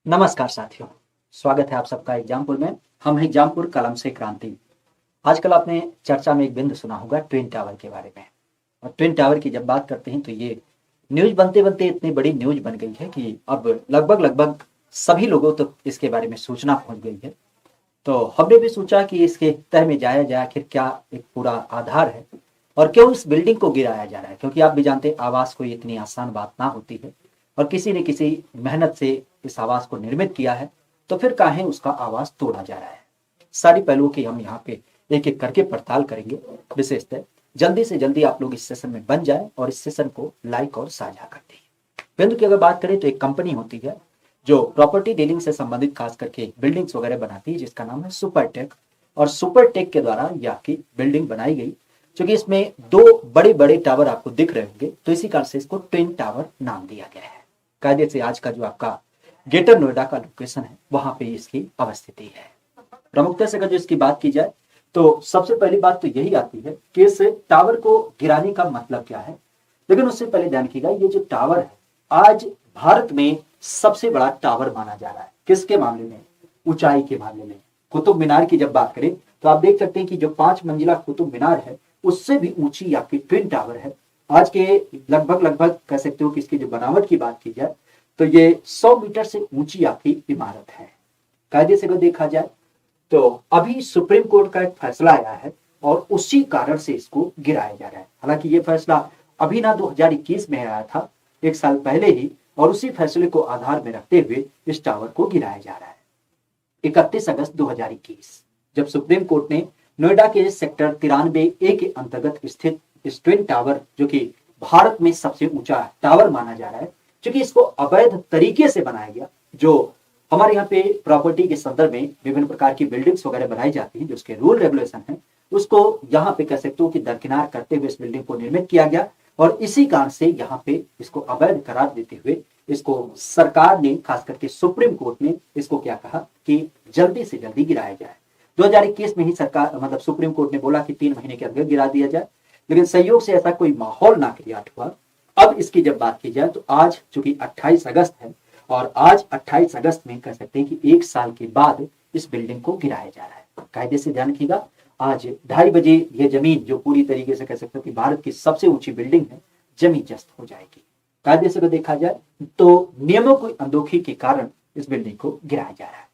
नमस्कार साथियों, स्वागत है आप सबका एग्जामपुर में। हम हैं एग्जामपुर कलम से क्रांति। आजकल आपने चर्चा में एक बिंदु सुना होगा ट्विन टावर के बारे में। और ट्विन टावर की जब बात करते हैं तो ये न्यूज बनते बनते इतनी बड़ी न्यूज बन गई है कि अब लगभग लगभग सभी लोगों तक इसके बारे में सूचना पहुंच गई है। तो हमने भी सोचा कि इसके तह में जाया जाए, आखिर क्या एक पूरा आधार है और क्यों इस बिल्डिंग को गिराया जा रहा है। क्योंकि आप भी जानते हैं आवास कोई इतनी आसान बात ना होती है और किसी ने किसी मेहनत से इस आवास को निर्मित किया है, तो फिर काहे उसका आवास तोड़ा जा रहा है। सारी पहलुओं की हम यहाँ पे एक एक करके पड़ताल करेंगे। विशेषतः जल्दी से जल्दी आप लोग इस सेशन में बन जाए और इस सेशन को लाइक और साझा कर दें। बिंदु की अगर बात करें तो एक कंपनी होती है जो प्रॉपर्टी डीलिंग से संबंधित खास करके बिल्डिंग्स वगैरह बनाती है, जिसका नाम है सुपरटेक। और सुपरटेक के द्वारा यह की बिल्डिंग बनाई गई, क्योंकि इसमें दो बड़े बड़े टावर आपको दिख रहे होंगे, तो इसी कारण से इसको ट्विन टावर नाम दिया गया है। कायदे से आज का जो आपका ग्रेटर नोएडा का लोकेशन है वहां पे इसकी अवस्थिति है। प्रमुखता से अगर जो इसकी बात की जाए तो सबसे पहली बात तो यही आती है कि इस टावर को गिराने का मतलब क्या है। लेकिन उससे पहले ध्यान रखिएगा, ये जो टावर है आज भारत में सबसे बड़ा टावर माना जा रहा है। किसके मामले में? ऊंचाई के मामले में। कुतुब मीनार की जब बात करें तो आप देख सकते हैं कि जो 5 मंजिला कुतुब मीनार है उससे भी ऊंची आपकी ट्विन टावर है। आज के लगभग लगभग कह सकते हो कि इसकी जो बनावट की बात की जाए तो ये 100 मीटर से ऊंची आपकी इमारत है। कायदे से अगर देखा जाए तो अभी सुप्रीम कोर्ट का एक फैसला आया है और उसी कारण से इसको गिराया जा रहा है। हालांकि ये फैसला अभी ना 2021 में आया था, एक साल पहले ही, और उसी फैसले को आधार में रखते हुए इस टावर को गिराया जा रहा है। 31 अगस्त 2021 जब सुप्रीम कोर्ट ने नोएडा के सेक्टर 93A के अंतर्गत स्थित इस ट्विन टावर, जो कि भारत में सबसे ऊंचा टावर माना जा रहा है, क्योंकि इसको अवैध तरीके से बनाया गया। जो हमारे यहाँ पे प्रॉपर्टी के संदर्भ में विभिन्न प्रकार की बिल्डिंग्स वगैरह बनाई जाती हैं, जो उसके रूल रेगुलेशन है, उसको यहाँ पे कह सकते हो कि दरकिनार करते हुए इस बिल्डिंग को निर्मित किया गया। और इसी कारण से यहाँ पे इसको अवैध करार देते हुए इसको सरकार ने, खास करके सुप्रीम कोर्ट ने, इसको क्या कहा कि जल्दी से जल्दी गिराया जाए। 2021 में ही सरकार मतलब सुप्रीम कोर्ट ने बोला कि 3 महीने के अंदर गिरा दिया जाए, लेकिन संयोग से ऐसा कोई माहौल ना क्रिएट हुआ। अब इसकी जब बात की जाए तो आज चूंकि 28 अगस्त है और आज 28 अगस्त में कह सकते हैं कि 1 साल के बाद इस बिल्डिंग को गिराया जा रहा है। कायदे से ध्यान रखिएगा, आज 2:30 बजे ये जमीन, जो पूरी तरीके से कह सकते हो कि भारत की सबसे ऊंची बिल्डिंग है, जमी जस्त हो जाएगी। कायदे से अगर देखा जाए तो नियमों की अनदेखी के कारण इस बिल्डिंग को गिराया जा रहा है।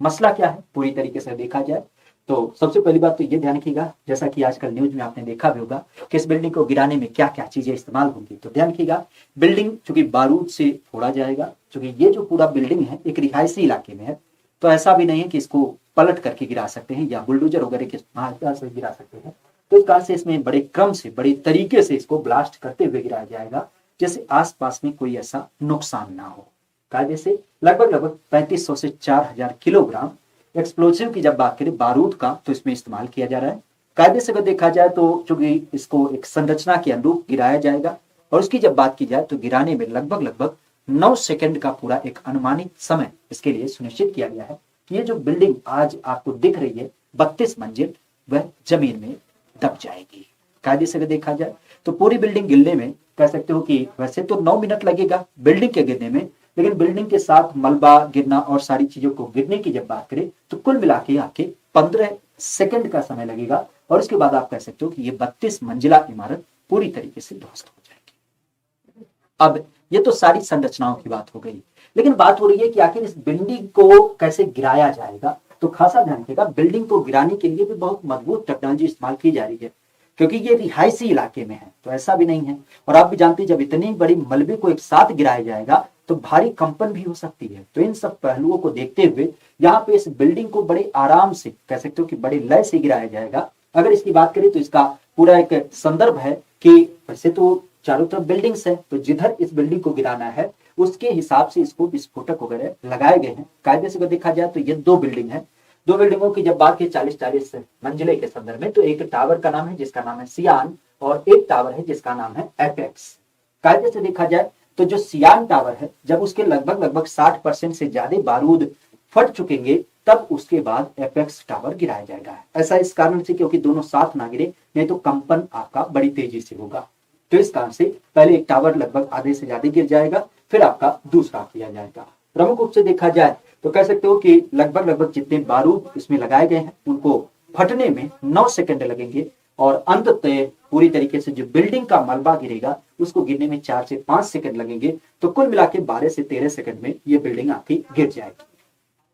मसला क्या है पूरी तरीके से देखा जाए तो सबसे पहली बात तो ये ध्यान रखिएगा, जैसा कि आजकल न्यूज में आपने देखा भी होगा कि इस बिल्डिंग को गिराने में क्या क्या चीजें इस्तेमाल होंगी। तो ध्यान रखिएगा, बिल्डिंग चूंकि बारूद से फोड़ा जाएगा, चूंकि ये जो पूरा बिल्डिंग है एक रिहायशी इलाके में है, तो ऐसा भी नहीं है कि इसको पलट करके गिरा सकते हैं या बुलडोजर वगैरह के सहायता से गिरा सकते हैं। तो इस कारण से इसमें बड़े क्रम से, बड़े तरीके से इसको ब्लास्ट करते हुए गिराया जाएगा, जैसे आसपास में कोई ऐसा नुकसान ना हो। कायदे से लगभग लगभग 3500 से 4000 किलोग्राम एक्सप्लोसिव की जब बात करें बारूद का, तो इसमें इस्तेमाल किया जा रहा है। कायदे से अगर देखा जाए तो चूंकि इसको एक संरचना के अनुरूप गिराया जाएगा, और उसकी जब बात की जाए तो गिराने में लगभग लगभग 9 सेकंड का पूरा एक अनुमानित समय इसके लिए सुनिश्चित किया गया है कि ये जो बिल्डिंग आज आपको दिख रही है 32 मंजिल, वह जमीन में दब जाएगी। कायदे से अगर देखा जाए तो पूरी बिल्डिंग गिरने में कह सकते हो कि वैसे तो 9 मिनट लगेगा बिल्डिंग के गिरने में, लेकिन बिल्डिंग के साथ मलबा गिरना और सारी चीजों को गिरने की जब बात करें तो कुल मिला के आके 15 सेकंड का समय लगेगा। और उसके बाद आप कह सकते हो कि ये 32 मंजिला इमारत पूरी तरीके से ध्वस्त हो जाएगी। अब ये तो सारी संरचनाओं की बात हो गई, लेकिन बात हो रही है कि आखिर इस बिल्डिंग को कैसे गिराया जाएगा। तो खासा ध्यान रखिएगा, बिल्डिंग को गिराने के लिए भी बहुत मजबूत टेक्नोलॉजी इस्तेमाल की जा रही है, क्योंकि ये रिहायशी इलाके में है, तो ऐसा भी नहीं है। और आप भी जानते हैं जब इतनी बड़ी मलबे को एक साथ गिराया जाएगा तो भारी कंपन भी हो सकती है। तो इन सब पहलुओं को देखते हुए यहाँ पे इस बिल्डिंग को बड़े आराम से कह सकते हो कि बड़े लय से गिराया जाएगा। अगर इसकी बात करें तो इसका पूरा एक संदर्भ है कि वैसे तो चारों तरफ बिल्डिंग्स है, तो जिधर इस बिल्डिंग को गिराना है उसके हिसाब से इसको विस्फोटक वगैरह लगाए गए हैं। कायदे से अगर देखा जाए तो ये 2 बिल्डिंग है। 2 बिल्डिंगों की जब बात की 40-40 मंजिले के संदर्भ में, तो एक टावर का नाम है जिसका नाम है सियान, और एक टावर है जिसका नाम है एपेक्स। कायदे से देखा जाए तो जो सियान टावर है, जब उसके लगभग लगभग 60% से ज्यादा बारूद फट चुकेंगे तब उसके बाद एपेक्स टावर गिराया जाएगा। ऐसा इस कारण से क्योंकि दोनों साथ ना गिरे, नहीं तो कंपन आपका बड़ी तेजी से होगा। तो इस कारण से पहले एक टावर लगभग आधे से ज्यादा गिर जाएगा, फिर आपका दूसरा किया जाएगा। प्रमुख रूप से देखा जाए तो कह सकते हो कि लगभग लगभग जितने बारूद इसमें लगाए गए हैं उनको फटने में 9 सेकंड लगेंगे और अंततः पूरी तरीके से जो बिल्डिंग का मलबा गिरेगा उसको गिरने में 4 से 5 सेकंड लगेंगे। तो कुल मिला के 12 से 13 सेकंड में ये बिल्डिंग आपकी गिर जाएगी।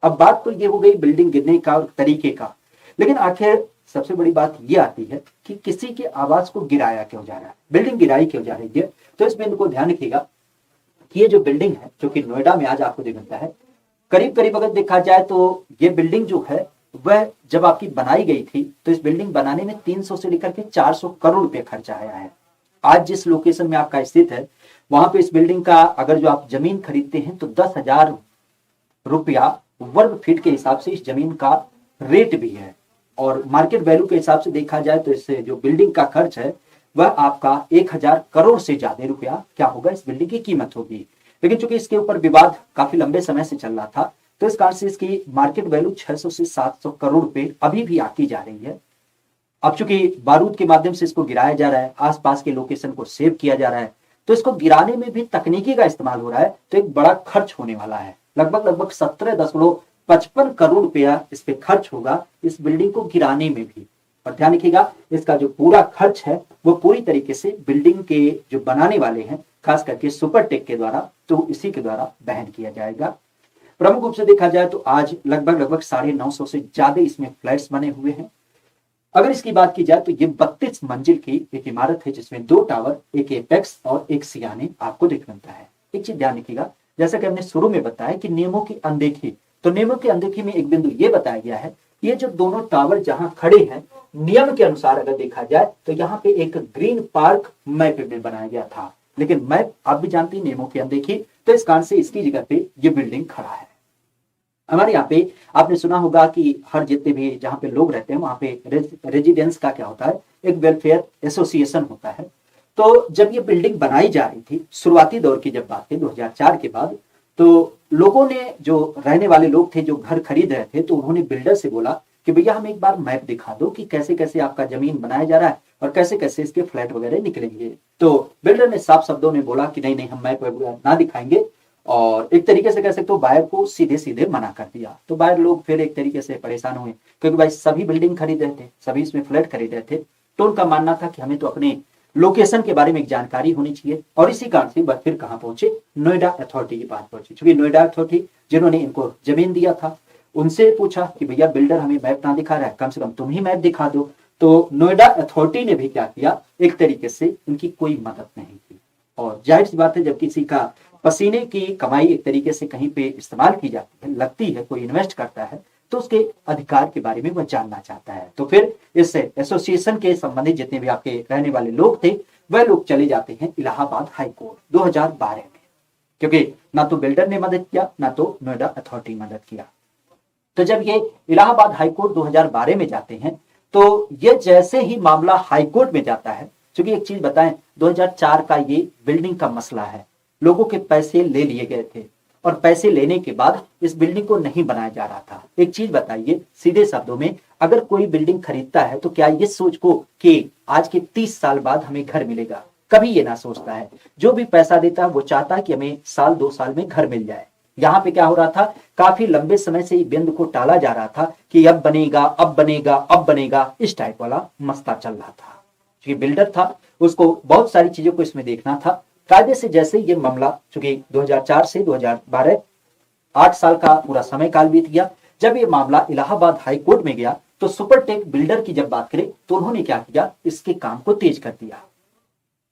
अब बात तो ये हो गई बिल्डिंग गिरने का और तरीके का, लेकिन आखिर सबसे बड़ी बात ये आती है कि किसी के आवास को गिराया क्यों जा रहा है, बिल्डिंग गिराई क्यों जा रही है। तो इस बिंदु को ध्यान रखिएगा कि ये जो बिल्डिंग है जो कि नोएडा में आज आपको दिखता है, करीब करीब अगर देखा जाए तो ये बिल्डिंग जो है वह जब आपकी बनाई गई थी तो इस बिल्डिंग बनाने में 300 से लेकर के 400 करोड़ रुपए खर्चा आया है। आज जिस लोकेशन में आपका स्थित है वहां पे इस बिल्डिंग का अगर जो आप जमीन खरीदते हैं तो 10,000 रुपया वर्ग फीट के हिसाब से इस जमीन का रेट भी है, और मार्केट वैल्यू के हिसाब से देखा जाए तो इससे जो बिल्डिंग का खर्च है वह आपका 1,000 करोड़ से ज्यादा रुपया क्या होगा इस बिल्डिंग की कीमत होगी। लेकिन चूंकि इसके ऊपर विवाद काफी लंबे समय से चल रहा था तो इस कारण से इसकी मार्केट वैल्यू 600 से 700 करोड़ रुपए अभी भी आकी जा रही है। अब चूंकि बारूद के माध्यम से इसको गिराया जा रहा है, आसपास के लोकेशन को सेव किया जा रहा है, तो इसको गिराने में भी तकनीकी का इस्तेमाल हो रहा है, तो एक बड़ा खर्च होने वाला है। लगभग लगभग 17.55 करोड़ रुपया इस पे खर्च होगा इस बिल्डिंग को गिराने में भी। और ध्यान रखिएगा इसका जो पूरा खर्च है वो पूरी तरीके से बिल्डिंग के जो बनाने वाले हैं खास करके सुपरटेक के द्वारा, तो इसी के द्वारा वहन किया जाएगा। प्रमुख रूप से देखा जाए तो आज लगभग लगभग 950 से ज्यादा इसमें फ्लैट्स बने हुए हैं। अगर इसकी बात की जाए तो ये 32 मंजिल की एक इमारत है जिसमें 2 टावर, एक एपेक्स और एक सियाने आपको दिख बनता है। एक चीज ध्यान रखिएगा, जैसा कि हमने शुरू में बताया कि नियमों की अनदेखी, तो नियमों की अनदेखी में एक बिंदु ये बताया गया है, ये जो दोनों टावर जहां खड़े हैं नियम के अनुसार अगर देखा जाए तो यहाँ पे एक ग्रीन पार्क मैप में बनाया गया था, लेकिन मैप आप भी जानते हैं नियमों की अनदेखी, तो इस कारण से इसकी जगह पे ये बिल्डिंग खड़ा है। हमारे यहाँ पे आपने सुना होगा कि हर जितने भी जहाँ पे लोग रहते हैं वहां पे रेजिडेंस का क्या होता है, एक वेलफेयर एसोसिएशन होता है। तो जब ये बिल्डिंग बनाई जा रही थी शुरुआती दौर की जब बात थी 2004 के बाद, तो लोगों ने जो रहने वाले लोग थे जो घर खरीद रहे थे तो उन्होंने बिल्डर से बोला कि भैया हमें एक बार मैप दिखा दो कि कैसे कैसे आपका जमीन बनाया जा रहा है और कैसे कैसे इसके फ्लैट वगैरह निकलेंगे। तो बिल्डर ने साफ शब्दों में बोला कि नहीं नहीं हम मैप ना दिखाएंगे, और एक तरीके से कह सकते हो बायर को सीधे सीधे मना कर दिया। तो बायर लोग फिर एक तरीके से परेशान हुए क्योंकि भाई सभी बिल्डिंग खरीद रहे थे, सभी इसमें फ्लैट खरीद रहे थे, तो उनका मानना था कि हमें तो अपने लोकेशन के बारे में एक जानकारी होनी चाहिए। और इसी कारण से वह फिर कहां पहुंचे, नोएडा अथॉरिटी के पास पहुंचे। क्योंकि नोएडा अथॉरिटी जिन्होंने इनको जमीन दिया था उनसे पूछा कि भैया बिल्डर हमें मैप ना दिखा रहा है, कम से कम तुम ही मैप दिखा दो। तो नोएडा अथॉरिटी ने भी क्या किया, एक तरीके से उनकी कोई मदद नहीं की। और जाहिर सी बात है जब किसी का पसीने की कमाई एक तरीके से कहीं पे इस्तेमाल की जाती है, लगती है, कोई इन्वेस्ट करता है, तो उसके अधिकार के बारे में वह जानना चाहता है। तो फिर इस एसोसिएशन के संबंधित जितने भी आपके रहने वाले लोग थे वह लोग चले जाते हैं इलाहाबाद हाई कोर्ट 2012 में, क्योंकि ना तो बिल्डर ने मदद किया ना तो नोएडा अथॉरिटी मदद किया। तो जब ये इलाहाबाद हाईकोर्ट 2012 में जाते हैं तो ये जैसे ही मामला हाईकोर्ट में जाता है, क्योंकि एक चीज बताएं 2004 का ये बिल्डिंग का मसला है, लोगों के पैसे ले लिए गए थे और पैसे लेने के बाद इस बिल्डिंग को नहीं बनाया जा रहा था। एक चीज बताइए सीधे शब्दों में, अगर कोई बिल्डिंग खरीदता है तो क्या ये सोच को कि आज के 30 साल बाद हमें घर मिलेगा, कभी ये ना सोचता है। जो भी पैसा देता है वो चाहता है कि हमें साल 2 साल में घर मिल जाए। यहाँ पे क्या हो रहा था, काफी लंबे समय से बिंदु को टाला जा रहा था कि अब बनेगा अब बनेगा अब बनेगा, इस टाइप वाला मसला चल रहा था। क्योंकि बिल्डर था उसको बहुत सारी चीजों को इसमें देखना था। कायदे से जैसे ये मामला चूंकि 2004 से 2012 8 साल का पूरा समय काल बीत गया, जब ये मामला इलाहाबाद हाई कोर्ट में गया तो सुपरटेक बिल्डर की जब बात करें तो उन्होंने क्या किया, इसके काम को तेज कर दिया।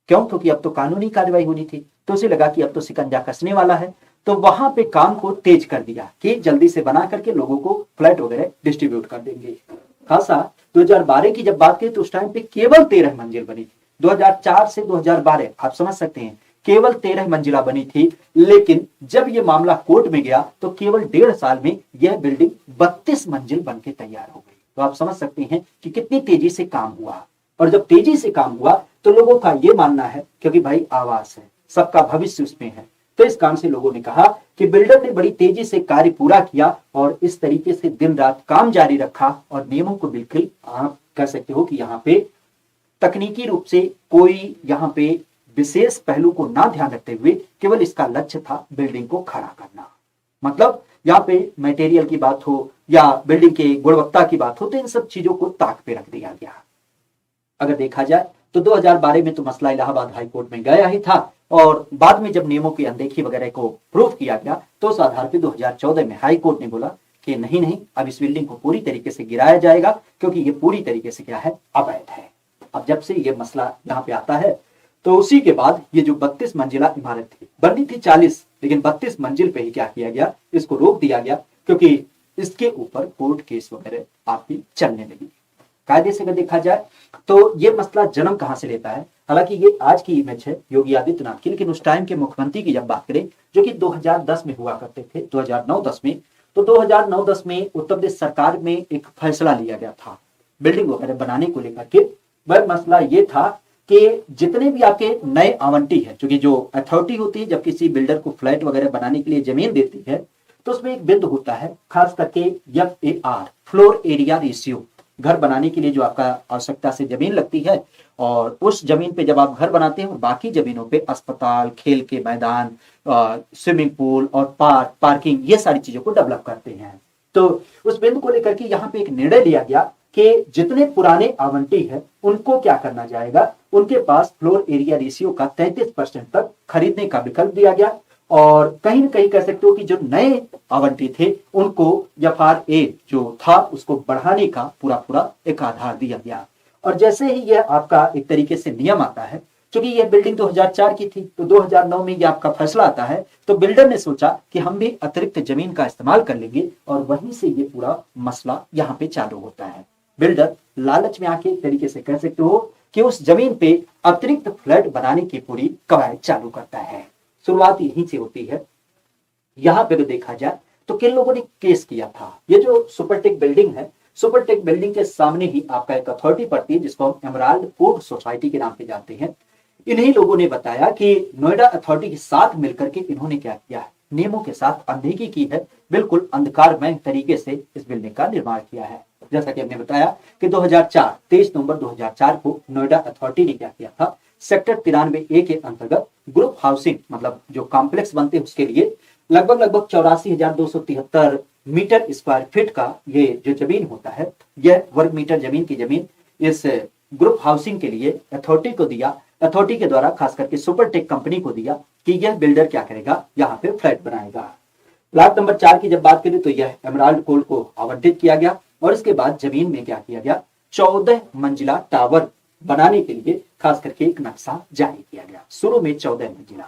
क्यों? क्योंकि अब तो कानूनी कार्रवाई होनी थी, तो उसे लगा कि अब तो सिकंजा कसने वाला है, तो वहां पे काम को तेज कर दिया कि जल्दी से बना करके लोगों को फ्लैट वगैरह डिस्ट्रीब्यूट कर देंगे। खासा 2012 की जब बात करें तो उस टाइम पे केवल 13 मंजिल बनी थी। 2004 से 2012 आप समझ सकते हैं केवल 13 मंजिला बनी थी, लेकिन जब यह मामला कोर्ट में गया तो केवल 1.5 साल में यह बिल्डिंग 32 मंजिल बनके तैयार हो गई। तो आप समझ सकते हैं कि कितनी तेजी से काम हुआ। और जब तेजी से काम हुआ तो लोगों का यह मानना है क्योंकि भाई आवास है, सबका भविष्य उसमें है, तो इस कारण से लोगों ने कहा कि बिल्डर ने बड़ी तेजी से कार्य पूरा किया और इस तरीके से दिन रात काम जारी रखा और नियमों को बिल्कुल आप कह सकते हो कि यहाँ पे तकनीकी रूप से कोई यहाँ पे विशेष पहलू को ना ध्यान रखते हुए केवल इसका लक्ष्य था बिल्डिंग को खड़ा करना। मतलब यहाँ पे मटेरियल की बात हो या बिल्डिंग की गुणवत्ता की बात हो, तो इन सब चीजों को ताक पे रख दिया गया। अगर देखा जाए तो 2012 में तो मसला इलाहाबाद हाई कोर्ट में गया ही था, और बाद में जब नियमों की अनदेखी वगैरह को प्रूव किया गया तो उस आधार पर 2014 में हाई कोर्ट ने बोला कि नहीं नहीं, अब इस बिल्डिंग को पूरी तरीके से गिराया जाएगा, क्योंकि ये पूरी तरीके से क्या है, अवैध है। अब जब से ये मसला यहाँ पे आता है तो उसी के बाद ये जो 32 मंजिला इमारत थी, बननी थी 40, लेकिन 32 मंजिल पे ही क्या किया गया, इसको रोक दिया गया, क्योंकि इसके ऊपर कोर्ट केस वगैरह आपकी चलने लगी। कायदे से अगर देखा जाए तो ये मसला जन्म कहां से लेता है, हालांकि ये आज की इमेज है योगी आदित्यनाथ की, लेकिन उस टाइम के मुख्यमंत्री की जब बात करें, जो कि 2010 में हुआ करते थे, 2009-10 में, तो 2009-10 में उत्तर प्रदेश सरकार में एक फैसला लिया गया था बिल्डिंग वगैरह बनाने को लेकर के। वह मसला ये था कि जितने भी आपके नए आवंटी है, क्योंकि जो अथॉरिटी होती है जब किसी बिल्डर को फ्लैट वगैरह बनाने के लिए जमीन देती है, तो उसमें एक बिंदु होता है, खास करके FAR, फ्लोर एरिया रेशियो, घर बनाने के लिए जो आपका आवश्यकता से जमीन लगती है, और उस जमीन पे जब आप घर बनाते हैं और बाकी जमीनों पे अस्पताल, खेल के मैदान, स्विमिंग पूल और पार्किंग, ये सारी चीजों को डेवलप करते हैं। तो उस बिंदु को लेकर के यहाँ पे एक निर्णय लिया गया कि जितने पुराने आवंटी है उनको क्या करना जाएगा, उनके पास फ्लोर एरिया रेशियो का 33% तक खरीदने का विकल्प दिया गया, और कहीं न कहीं कह सकते हो कि जो नए आवंटी थे उनको FRA जो था उसको बढ़ाने का पूरा एक आधार दिया गया। और जैसे ही यह आपका एक तरीके से नियम आता है, क्योंकि यह बिल्डिंग 2004 की थी, तो 2009 में यह आपका फैसला आता है, तो बिल्डर ने सोचा कि हम भी अतिरिक्त जमीन का इस्तेमाल कर लेंगे, और वहीं से ये पूरा मसला यहाँ पे चालू होता है। बिल्डर लालच में आके एक तरीके से कह सकते हो कि उस जमीन पे अतिरिक्त फ्लैट बनाने की पूरी कवायद चालू करता है। शुरुआत यहीं से होती है। यहां पे देखा जाए तो किन लोगों ने केस किया था, ये जो सुपरटेक बिल्डिंग है, सुपरटेक बिल्डिंग के सामने ही आपका एक अथॉरिटी पड़ती है जिसको हम एमराल्ड पोर्ट सोसाइटी के नाम पे जानते हैं। इन्हीं लोगों ने बताया कि नोएडा अथॉरिटी के साथ मिलकर के इन्होंने क्या किया है, नियमों के साथ अनदेखी की है, बिल्कुल अंधकारमय तरीके से इस बिल्डिंग का निर्माण किया है। जैसा कि हमने बताया कि 23 नवंबर 2004 को नोएडा अथॉरिटी ने क्या किया था, सेक्टर 93A के अंतर्गत ग्रुप हाउसिंग, मतलब जो कॉम्प्लेक्स बनते हैं उसके लिए लगभग 84,273 मीटर स्क्वायर फीट का ये जो जमीन होता है, यह वर्ग मीटर जमीन की जमीन इस ग्रुप हाउसिंग के लिए अथॉरिटी को दिया। अथॉरिटी के द्वारा खास करके सुपरटेक कंपनी को दिया कि यह बिल्डर क्या करेगा, यहाँ पे फ्लैट बनाएगा। प्लाट नंबर 4 की जब बात करें तो यह एमराल्ड कोर्ट को आवंटित किया गया, और इसके बाद जमीन में क्या किया गया, 14 मंजिला टावर बनाने के लिए खास करके एक नक्शा जारी किया गया। शुरू में 14 मंजिला।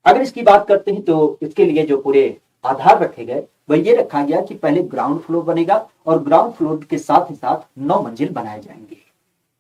अगर इसकी बात करते हैं तो इसके लिए जो पूरे आधार रखे गए वह ये रखा गया कि पहले ग्राउंड फ्लोर बनेगा, और ग्राउंड फ्लोर के साथ ही साथ 9 मंजिल बनाए जाएंगे।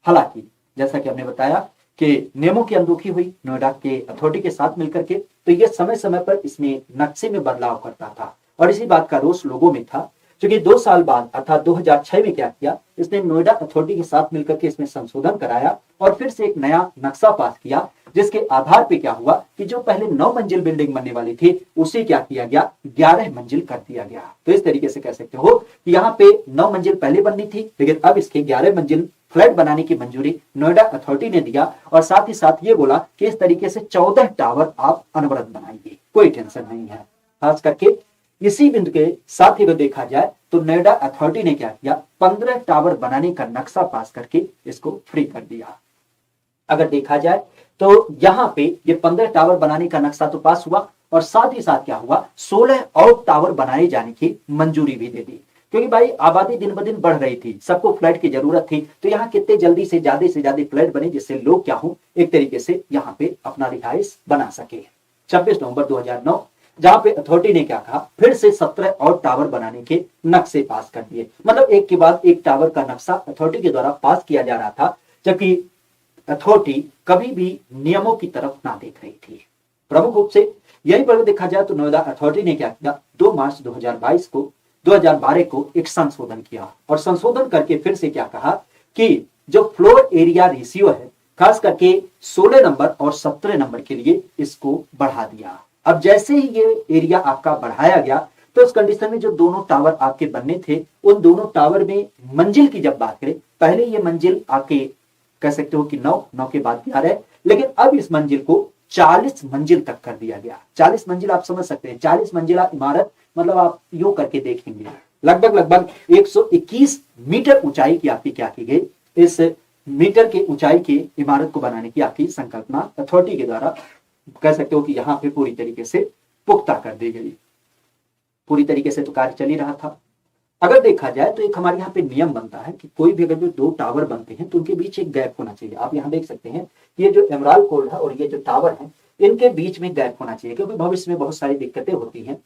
हालांकि जैसा कि हमने बताया कि नियमों की अनदेखी हुई नोएडा के अथॉरिटी के साथ मिलकर के, तो यह समय समय पर इसमें नक्शे में बदलाव करता था, और इसी बात का रोष लोगों में था। क्योंकि 2 साल बाद अर्थात 2006 में क्या किया, इसने नोएडा अथॉरिटी के साथ मिलकर के इसमें संशोधन कराया और फिर से एक नया नक्शा पास किया, जिसके आधार पे क्या हुआ कि जो पहले 9 मंजिल बिल्डिंग बनने वाली थी उसे क्या किया गया, 11 मंजिल कर दिया गया। तो इस तरीके से कह सकते हो कि यहाँ पे 9 मंजिल पहले बननी थी, लेकिन अब इसके 11 मंजिल फ्लैट बनाने की मंजूरी नोएडा अथॉरिटी ने दिया, और साथ ही साथ ये बोला कि इस तरीके से 14 टावर आप अनवरत बनाएंगे, कोई टेंशन नहीं है। खास करके इसी बिंदु के साथ ही अगर देखा जाए तो नोएडा अथॉरिटी ने क्या किया, 15 टावर बनाने का नक्शा पास करके इसको फ्री कर दिया। अगर देखा जाए तो यहाँ पे ये 15 टावर बनाने का नक्शा तो पास हुआ, और साथ ही साथ क्या हुआ, 16 और टावर बनाए जाने की मंजूरी भी दे दी। क्योंकि भाई आबादी दिन ब दिन बढ़ रही थी, सबको फ्लैट की जरूरत थी, तो यहाँ कितने जल्दी से ज्यादा फ्लैट बने जिससे लोग क्या हो, एक तरीके से यहाँ पे अपना रिहाइश बना सके। 26 नवंबर 2009 जहां पे अथॉरिटी ने क्या कहा, फिर से 17 और टावर बनाने के नक्शे पास कर दिए। मतलब एक के बाद एक टावर का नक्शा अथॉरिटी के द्वारा पास किया जा रहा था, जबकि अथॉरिटी कभी भी नियमों की तरफ ना देख रही थी। प्रमुख रूप से यही पर देखा जाए तो नोएडा अथॉरिटी ने क्या किया, 2 मार्च 2012 को एक संशोधन किया, और संशोधन करके फिर से क्या कहा कि जो फ्लोर एरिया रेशियो है, खास करके 16 नंबर और 17 नंबर के लिए इसको बढ़ा दिया। अब जैसे ही ये एरिया आपका बढ़ाया गया, तो उस कंडीशन में जो दोनों टावर आपके बनने थे, उन दोनों टावर में मंजिल की जब बात करें, पहले ये मंजिल आपके कह सकते हो कि 9 के बाद 11, लेकिन अब इस मंजिल को 40 मंजिल तक कर दिया गया। 40 मंजिल आप समझ सकते हैं, 40 मंजिला इमारत मतलब आप यूं करके देखेंगे लगभग लगभग 121 मीटर ऊंचाई की आपकी क्या की गई, इस मीटर के ऊंचाई की इमारत को बनाने की आपकी संकल्पना अथॉरिटी के द्वारा कह सकते हो कि यहां पे पूरी तरीके से पुख्ता कर दी गई। पूरी तरीके से तो कार्य चल ही रहा था। अगर देखा जाए तो एक हमारे यहाँ पे नियम बनता है कि कोई भी अगर जो दो टावर बनते हैं तो उनके बीच एक गैप होना चाहिए। आप यहाँ देख सकते हैं ये जो एमराल्ड कोड है और ये जो टावर है इनके बीच में गैप होना चाहिए, क्योंकि भविष्य में बहुत सारी दिक्कतें होती हैं।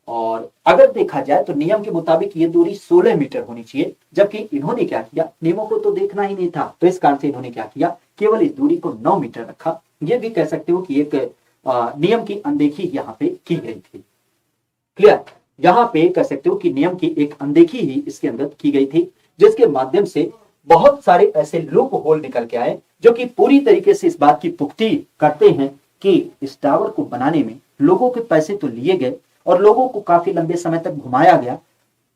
और अगर देखा जाए तो नियम के मुताबिक ये दूरी 16 मीटर होनी चाहिए, जबकि इन्होंने क्या किया, नियमों को तो देखना ही नहीं था, तो इस कारण से इन्होंने क्या किया, केवल इस दूरी को 9 मीटर रखा। ये भी कह सकते हो कि एक नियम की अनदेखी यहाँ पे की गई थी। क्लियर, यहां पे कह सकते हो कि नियम की एक अनदेखी ही इसके अंदर की गई थी, जिसके माध्यम से बहुत सारे ऐसे लूप होल निकल के आए जो कि पूरी तरीके से इस बात की पुष्टि करते हैं कि इस टावर को बनाने में लोगों के पैसे तो लिए गए और लोगों को काफी लंबे समय तक घुमाया गया।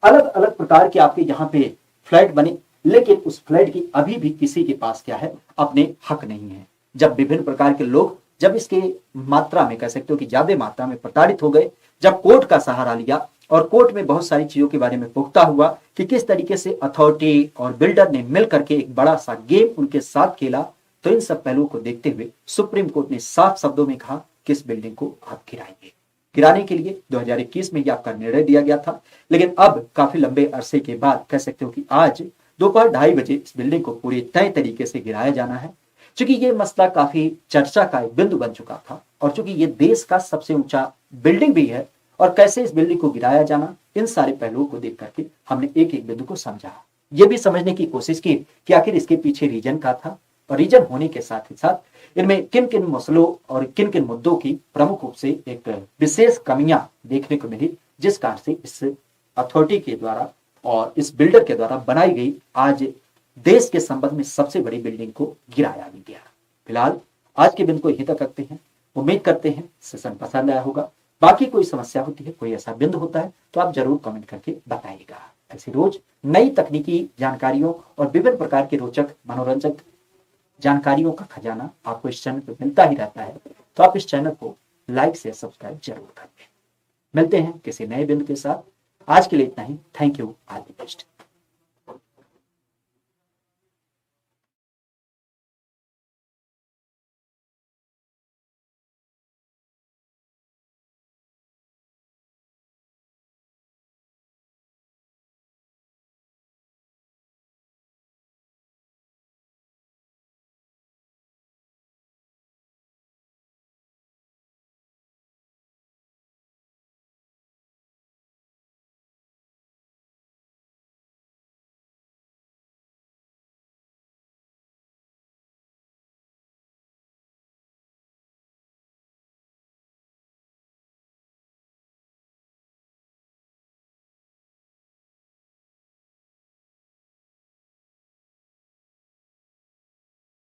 अलग अलग प्रकार के आपके यहाँ पे फ्लैट बने, लेकिन उस फ्लैट की अभी भी किसी के पास क्या है, अपने हक नहीं है। जब विभिन्न प्रकार के लोग जब इसके मात्रा में कह सकते हो कि ज्यादा मात्रा में प्रताड़ित हो गए, जब कोर्ट का सहारा लिया और कोर्ट में बहुत सारी चीजों के बारे में पुख्ता हुआ कि किस तरीके से अथॉरिटी और बिल्डर ने मिल करके एक बड़ा सा गेम उनके साथ खेला, तो इन सब पहलुओं को देखते हुए सुप्रीम कोर्ट ने साफ शब्दों में कहा कि इस बिल्डिंग को आप गिराएंगे। गिराने के लिए 2021 में ही आपका निर्णय दिया गया था, लेकिन अब काफी लंबे अरसे के बाद कह सकते हो कि आज दोपहर 2:30 बजे इस बिल्डिंग को पूरी तय तरीके से गिराया जाना है। चूंकि ये मसला काफी चर्चा का एक बिंदु बन चुका था और चूंकि ये देश का सबसे ऊंचा बिल्डिंग भी है और कैसे इस बिल्डिंग को गिराया जाना, इन सारे पहलुओं को देख करके हमने एक एक बिंदु को समझा। ये भी समझने की कोशिश की कि आखिर इसके पीछे रीजन का था और रीजन होने के साथ ही साथ इनमें किन किन मसलों और किन किन मुद्दों की प्रमुख रूप से एक विशेष कमियां देखने को मिली, जिस कारण से इस अथॉरिटी के द्वारा और इस बिल्डर के द्वारा बनाई गई आज देश के संबंध में सबसे बड़ी बिल्डिंग को गिराया भी गया। फिलहाल आज के बिंदु को यहीं तक रखते हैं। उम्मीद करते हैं सेशन पसंद आया होगा। बाकी कोई समस्या होती है, कोई ऐसा बिंदु होता है तो आप जरूर कमेंट करके बताइएगा। ऐसी रोज नई तकनीकी जानकारियों और विभिन्न प्रकार के रोचक मनोरंजक जानकारियों का खजाना आपको इस चैनल पर मिलता ही रहता है, तो आप इस चैनल को लाइक से सब्सक्राइब जरूर करें। मिलते हैं किसी नए बिंदु के साथ। आज के लिए इतना ही। Thank you, all the best.